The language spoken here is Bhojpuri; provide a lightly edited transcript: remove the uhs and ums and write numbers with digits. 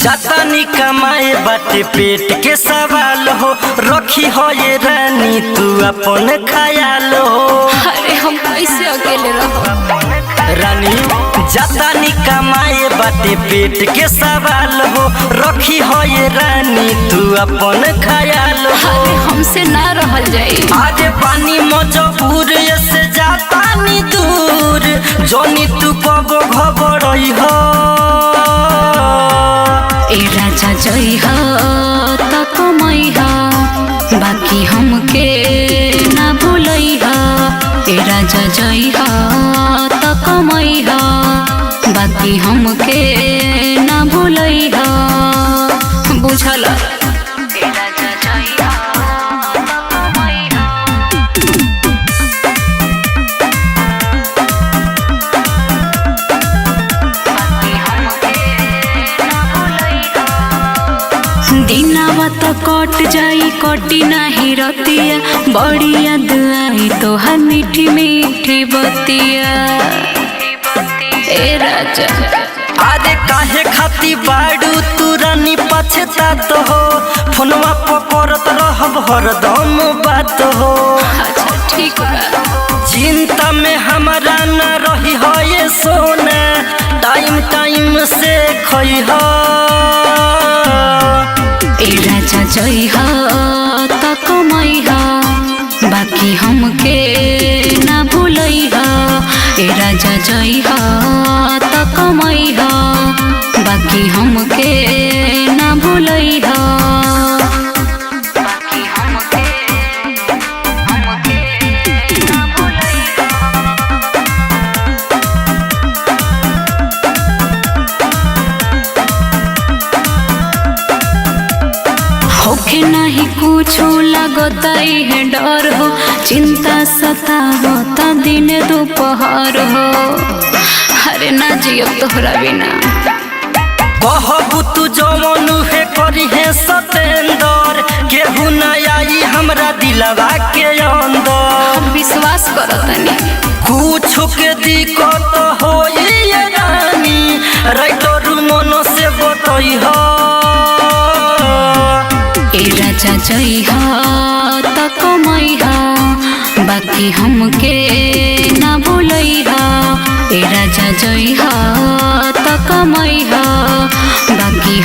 जातानी कमाए बाटे पेट के सवाल हो, रखी हो ये रानी तू अपन ख्याल हो। अरे हम कैसे अकेले रहो रानी जातानी कमाए बाटे पेट के सवाल हो, रखी हो ये रानी तू अपन ख्याल हो। अरे हमसे ना रहल जाए आज पानी मजबूर से जातानी दूर, जोनी तू कबो घबरई हो। ए राजा जई हो त कमई हो, बाकी हमके ना भूलई हो। ए राजा जई हो त कमई हो, बाकी हमके ना भूलई हो। बुझल ए राजा जई हो त कमई हो। दिनावा तो कट जाई कटी नाही रतिया, बड़ी याद आई तोहार मीठी मीठी बतिया। ए राजा अरे काहे खाती बाड़ू तू रानी पछतात हो, फोनवा पकड़त रहब हरदम बात हो। अच्छा ठीक बा, चिंता में हमारा न रही हो ये सोना, टाइम टाइम से खई हो। ए राजा जई हो त कमई हो, बाकी हमके ना भूलई हो। ए राजा जई हो त कमई हो, बाकी हमके ना भूलई हो। बाकी हमके ना भूलई हो। होके नहीं कुछो लगताई है डर हो, चिंता सतावता दिन दोपहर हो। अरे ना जियो तोहरा बिना। कहबू तू जमन है करी है सतेंदर, केहू न आई हमरा दिलवा के अंदर। विश्वास करो तनी कुछ के दिक्कत हो ये रानी, राइटर मन से बतई हो। ए राजा जई हो त कमई हो, बाकी हमके ना भूलई हो। ए राजा जई हो त कमई हो, बाकी